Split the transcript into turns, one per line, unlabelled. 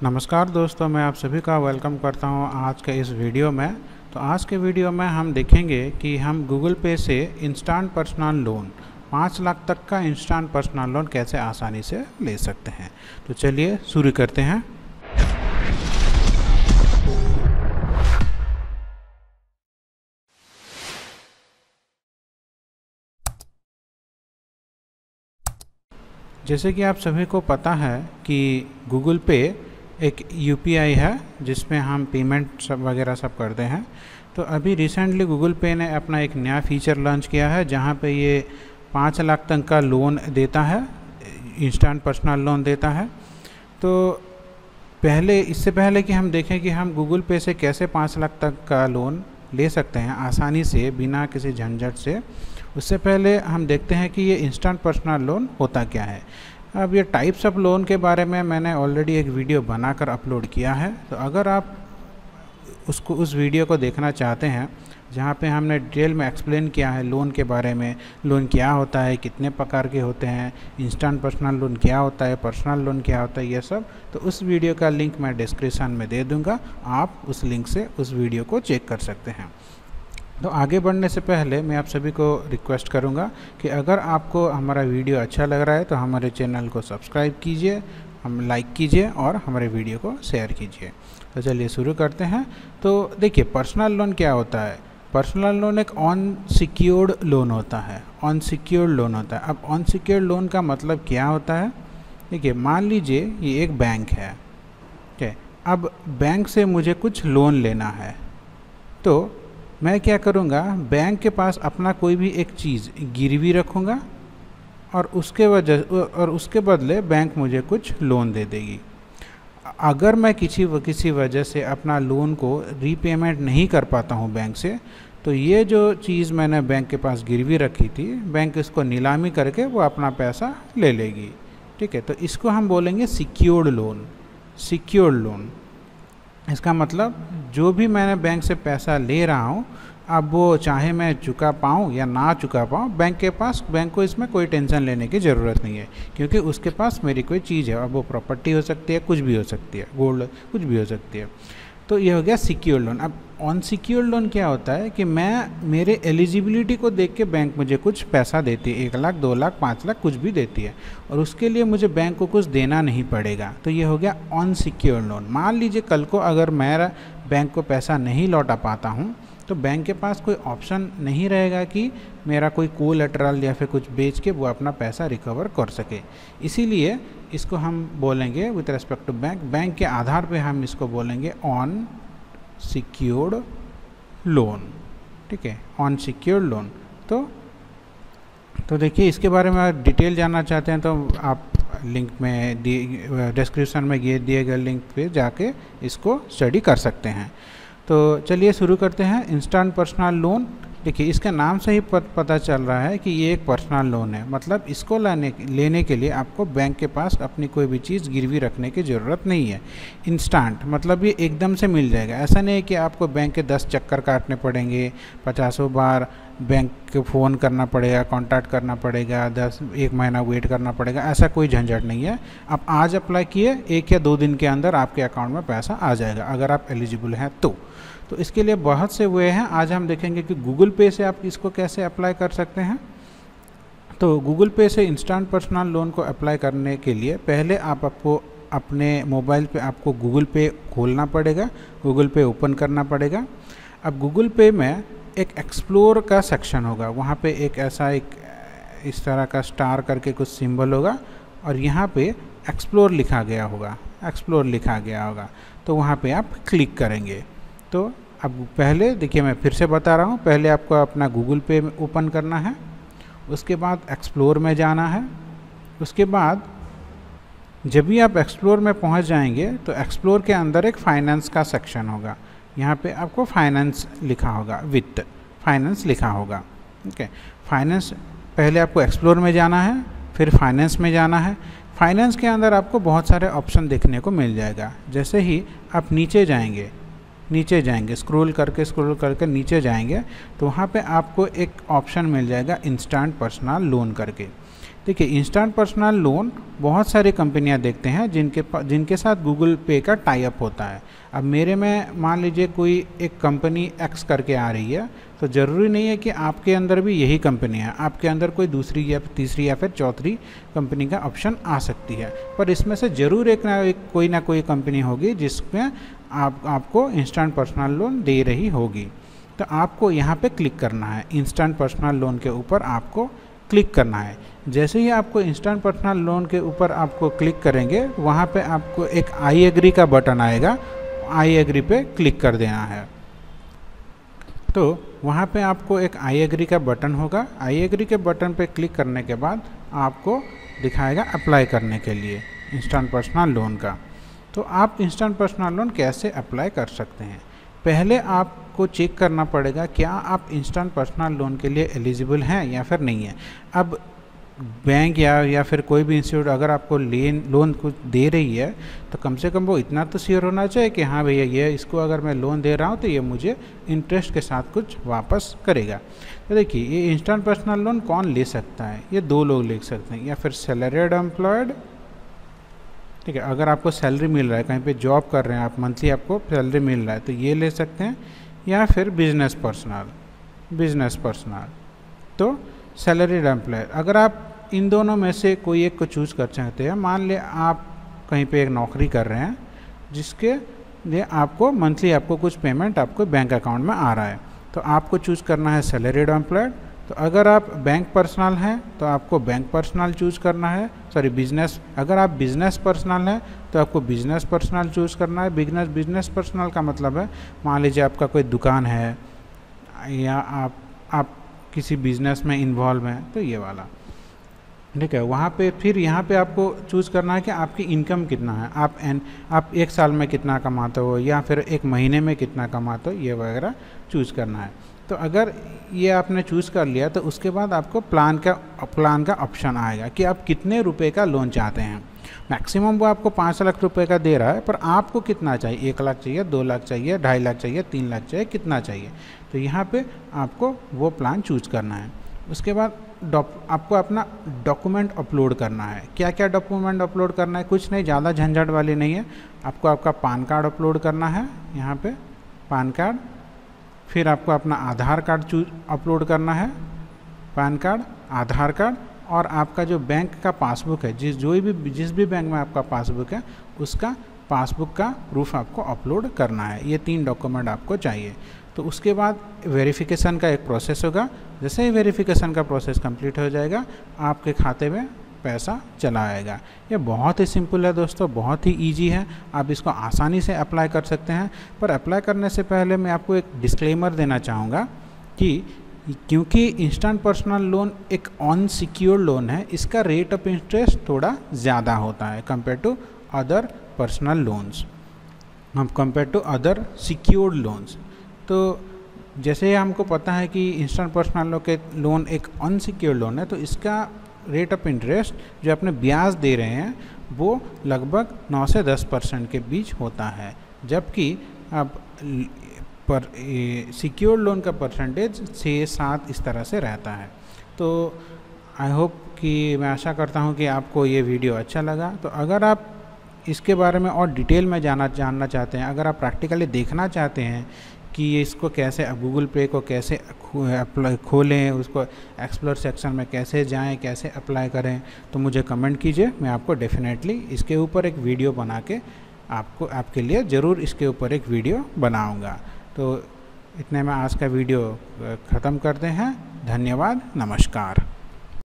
नमस्कार दोस्तों, मैं आप सभी का वेलकम करता हूं आज के इस वीडियो में। तो आज के वीडियो में हम देखेंगे कि हम गूगल पे से इंस्टेंट पर्सनल लोन 5 लाख तक का इंस्टेंट पर्सनल लोन कैसे आसानी से ले सकते हैं। तो चलिए शुरू करते हैं। जैसे कि आप सभी को पता है कि गूगल पे एक यूपीआई है जिसमें हम पेमेंट वगैरह सब करते हैं। तो अभी रिसेंटली गूगल पे ने अपना एक नया फीचर लॉन्च किया है जहां पे ये 5 लाख तक का लोन देता है, इंस्टेंट पर्सनल लोन देता है। तो इससे पहले कि हम देखें कि हम गूगल पे से कैसे 5 लाख तक का लोन ले सकते हैं आसानी से बिना किसी झंझट से, उससे पहले हम देखते हैं कि ये इंस्टेंट पर्सनल लोन होता क्या है। अब ये टाइप्स ऑफ लोन के बारे में मैंने ऑलरेडी एक वीडियो बनाकर अपलोड किया है। तो अगर आप उस वीडियो को देखना चाहते हैं जहाँ पे हमने डिटेल में एक्सप्लेन किया है लोन के बारे में, लोन क्या होता है, कितने प्रकार के होते हैं, इंस्टेंट पर्सनल लोन क्या होता है, पर्सनल लोन क्या होता है, ये सब, तो उस वीडियो का लिंक मैं डिस्क्रिप्शन में दे दूँगा। आप उस लिंक से उस वीडियो को चेक कर सकते हैं। तो आगे बढ़ने से पहले मैं आप सभी को रिक्वेस्ट करूंगा कि अगर आपको हमारा वीडियो अच्छा लग रहा है तो हमारे चैनल को सब्सक्राइब कीजिए, हम लाइक कीजिए और हमारे वीडियो को शेयर कीजिए। तो चलिए शुरू करते हैं। तो देखिए, पर्सनल लोन क्या होता है। पर्सनल लोन एक अनसिक्योर्ड लोन होता है, अनसिक्योर्ड लोन होता है। अब अनसिक्योर्ड लोन का मतलब क्या होता है। देखिए, मान लीजिए ये एक बैंक है, ठीक है। अब बैंक से मुझे कुछ लोन लेना है, तो मैं क्या करूँगा, बैंक के पास अपना कोई भी एक चीज़ गिरवी रखूँगा और उसके बदले बैंक मुझे कुछ लोन दे देगी। अगर मैं किसी वजह से अपना लोन को रीपेमेंट नहीं कर पाता हूँ बैंक से, तो ये जो चीज़ मैंने बैंक के पास गिरवी रखी थी, बैंक इसको नीलामी करके वो अपना पैसा ले लेगी, ठीक है। तो इसको हम बोलेंगे सिक्योर्ड लोन। सिक्योर्ड लोन इसका मतलब जो भी मैंने बैंक से पैसा ले रहा हूँ, अब वो चाहे मैं चुका पाऊँ या ना चुका पाऊँ, बैंक को इसमें कोई टेंशन लेने की ज़रूरत नहीं है, क्योंकि उसके पास मेरी कोई चीज़ है। अब वो प्रॉपर्टी हो सकती है, कुछ भी हो सकती है, गोल्ड, कुछ भी हो सकती है। तो ये हो गया सिक्योर्ड लोन। अब अनसिक्योर्ड लोन क्या होता है कि मेरे एलिजिबिलिटी को देख के बैंक मुझे कुछ पैसा देती है, 1 लाख, 2 लाख, 5 लाख, कुछ भी देती है, और उसके लिए मुझे बैंक को कुछ देना नहीं पड़ेगा। तो ये हो गया अनसिक्योर्ड लोन। मान लीजिए कल को अगर मैं बैंक को पैसा नहीं लौटा पाता हूँ, तो बैंक के पास कोई ऑप्शन नहीं रहेगा कि मेरा कोई कोलैटरल या फिर कुछ बेच के वो अपना पैसा रिकवर कर सके। इसीलिए इसको हम बोलेंगे विथ रेस्पेक्ट टू बैंक के आधार पे हम इसको बोलेंगे ऑन सिक्योर्ड लोन, ठीक है, ऑन सिक्योर्ड लोन। तो देखिए, इसके बारे में डिटेल जानना चाहते हैं तो आप लिंक में डिस्क्रिप्शन में दिए गए लिंक पे जाके इसको स्टडी कर सकते हैं। तो चलिए शुरू करते हैं। इंस्टेंट पर्सनल लोन, देखिए इसके नाम से ही पता चल रहा है कि ये एक पर्सनल लोन है। मतलब इसको लेने के लिए आपको बैंक के पास अपनी कोई भी चीज़ गिरवी रखने की ज़रूरत नहीं है। इंस्टेंट मतलब ये एकदम से मिल जाएगा। ऐसा नहीं है कि आपको बैंक के 10 चक्कर काटने पड़ेंगे, 50 बार बैंक को फ़ोन करना पड़ेगा, कांटेक्ट करना पड़ेगा, 1 महीना वेट करना पड़ेगा। ऐसा कोई झंझट नहीं है। आप आज अप्लाई किए, 1 या 2 दिन के अंदर आपके अकाउंट में पैसा आ जाएगा, अगर आप एलिजिबल हैं तो इसके लिए बहुत से वे हैं। आज हम देखेंगे कि गूगल पे से आप इसको कैसे अप्लाई कर सकते हैं। तो गूगल पे से इंस्टेंट पर्सनल लोन को अप्लाई करने के लिए पहले आपको अपने मोबाइल पे आपको गूगल पे खोलना पड़ेगा, गूगल पे ओपन करना पड़ेगा। अब गूगल पे में एक एक्सप्लोर का सेक्शन होगा, वहाँ पे एक इस तरह का स्टार करके कुछ सिंबल होगा और यहाँ पे एक्सप्लोर लिखा गया होगा, तो वहाँ पे आप क्लिक करेंगे। तो अब पहले देखिए, मैं फिर से बता रहा हूँ, पहले आपको अपना गूगल पे ओपन करना है, उसके बाद एक्सप्लोर में जाना है। उसके बाद जब भी आप एक्सप्लोर में पहुँच जाएंगे तो एक्सप्लोर के अंदर एक फाइनेंस का सेक्शन होगा। यहाँ पे आपको फाइनेंस लिखा होगा, वित्त फाइनेंस लिखा होगा, ठीक है। फाइनेंस, पहले आपको एक्सप्लोर में जाना है, फिर फाइनेंस में जाना है। फाइनेंस के अंदर आपको बहुत सारे ऑप्शन देखने को मिल जाएगा। जैसे ही आप नीचे जाएंगे, स्क्रॉल करके नीचे जाएंगे, तो वहाँ पे आपको एक ऑप्शन मिल जाएगा इंस्टेंट पर्सनल लोन करके। देखिए इंस्टेंट पर्सनल लोन बहुत सारी कंपनियां देखते हैं जिनके साथ गूगल पे का टाई अप होता है। अब मेरे में मान लीजिए कोई एक कंपनी एक्स करके आ रही है, तो ज़रूरी नहीं है कि आपके अंदर भी यही कंपनी है, आपके अंदर कोई दूसरी या तीसरी या फिर चौथी कंपनी का ऑप्शन आ सकती है, पर इसमें से ज़रूर एक कोई ना कोई कंपनी होगी जिसमें आपको इंस्टेंट पर्सनल लोन दे रही होगी। तो आपको यहाँ पे क्लिक करना है, इंस्टेंट पर्सनल लोन के ऊपर आपको क्लिक करना है। जैसे ही आपको इंस्टेंट पर्सनल लोन के ऊपर आपको क्लिक करेंगे, वहाँ पे आपको एक आई एग्री का बटन आएगा, आई एग्री पे क्लिक कर देना है। तो वहाँ पे आपको एक आई एग्री का बटन होगा, आई एग्री के बटन पे क्लिक करने के बाद आपको दिखाएगा अप्लाई करने के लिए इंस्टेंट पर्सनल लोन का। तो आप इंस्टेंट पर्सनल लोन कैसे अप्लाई कर सकते हैं, पहले आपको चेक करना पड़ेगा क्या आप इंस्टेंट पर्सनल लोन के लिए एलिजिबल हैं या फिर नहीं है। अब बैंक या फिर कोई भी इंस्टीट्यूट अगर आपको लोन कुछ दे रही है तो कम से कम वो इतना तो श्योर होना चाहिए कि हाँ भैया ये इसको अगर मैं लोन दे रहा हूँ तो ये मुझे इंटरेस्ट के साथ कुछ वापस करेगा। तो देखिए ये इंस्टेंट पर्सनल लोन कौन ले सकता है, ये दो लोग ले सकते हैं, या फिर सैलरीड एम्प्लॉयड, ठीक है, अगर आपको सैलरी मिल रहा है, कहीं पे जॉब कर रहे हैं आप, मंथली आपको सैलरी मिल रहा है तो ये ले सकते हैं, या फिर बिजनेस पर्सनल तो सैलरीड एम्प्लॉयर। अगर आप इन दोनों में से कोई एक को चूज़ कर सकते हैं, मान ले आप कहीं पे एक नौकरी कर रहे हैं जिसके लिए आपको मंथली आपको कुछ पेमेंट आपको बैंक अकाउंट में आ रहा है, तो आपको चूज़ करना है सैलरीड एम्प्लॉयड। तो अगर आप बैंक पर्सनल हैं तो आपको बैंक पर्सनल चूज़ करना है, अगर आप बिजनेस पर्सनल हैं तो आपको बिजनेस पर्सनल चूज़ करना है। बिजनेस पर्सनल का मतलब है मान लीजिए आपका कोई दुकान है या आप किसी बिजनेस में इन्वॉल्व हैं, तो ये वाला, ठीक है। वहाँ पे फिर यहाँ पे आपको चूज़ करना है कि आपकी इनकम कितना है, आप एक साल में कितना कमाते हो या फिर एक महीने में कितना कमाते हो, ये वगैरह चूज़ करना है। तो अगर ये आपने चूज़ कर लिया तो उसके बाद आपको प्लान का ऑप्शन आएगा कि आप कितने रुपए का लोन चाहते हैं। मैक्सिमम वो आपको 5 लाख रुपए का दे रहा है, पर आपको कितना चाहिए, 1 लाख चाहिए, 2 लाख चाहिए, 2.5 लाख चाहिए, 3 लाख चाहिए, कितना चाहिए, तो यहाँ पे आपको वो प्लान चूज़ करना है। उसके बाद आपको अपना डॉक्यूमेंट अपलोड करना है। क्या क्या डॉक्यूमेंट अपलोड करना है, कुछ नहीं, ज़्यादा झंझट वाली नहीं है। आपको आपका पैन कार्ड अपलोड करना है, यहाँ पे पैन कार्ड, फिर आपको अपना आधार कार्ड अपलोड करना है, पैन कार्ड, आधार कार्ड, और आपका जो बैंक का पासबुक है, जिस भी बैंक में आपका पासबुक है उसका पासबुक का प्रूफ आपको अपलोड करना है। ये 3 डॉक्यूमेंट आपको चाहिए। तो उसके बाद वेरिफिकेशन का एक प्रोसेस होगा। जैसे ही वेरिफिकेशन का प्रोसेस कंप्लीट हो जाएगा आपके खाते में पैसा चला आएगा। ये बहुत ही सिंपल है दोस्तों, बहुत ही इजी है, आप इसको आसानी से अप्लाई कर सकते हैं। पर अप्लाई करने से पहले मैं आपको एक डिस्क्लेमर देना चाहूँगा कि क्योंकि इंस्टेंट पर्सनल लोन एक अनसिक्योर्ड लोन है, इसका रेट ऑफ इंटरेस्ट थोड़ा ज़्यादा होता है compare to other personal loans, compare to other secured loans. तो जैसे हमको पता है कि इंस्टेंट पर्सनल लोन एक अनसिक्योर्ड लोन है, तो इसका रेट ऑफ इंटरेस्ट जो अपने ब्याज दे रहे हैं वो लगभग 9 से 10% के बीच होता है, जबकि अब पर सिक्योर्ड लोन का परसेंटेज 6-7 इस तरह से रहता है। तो आई होप कि मैं आशा करता हूँ कि आपको ये वीडियो अच्छा लगा। तो अगर आप इसके बारे में और डिटेल में जानना चाहते हैं, अगर आप प्रैक्टिकली देखना चाहते हैं कि इसको कैसे, गूगल पे को कैसे खोलें, उसको एक्सप्लोर सेक्शन में कैसे जाएं, कैसे अप्लाई करें, तो मुझे कमेंट कीजिए। मैं आपको डेफिनेटली इसके ऊपर एक वीडियो बना के आपके लिए ज़रूर इसके ऊपर एक वीडियो बनाऊंगा। तो इतने में आज का वीडियो ख़त्म करते हैं। धन्यवाद, नमस्कार।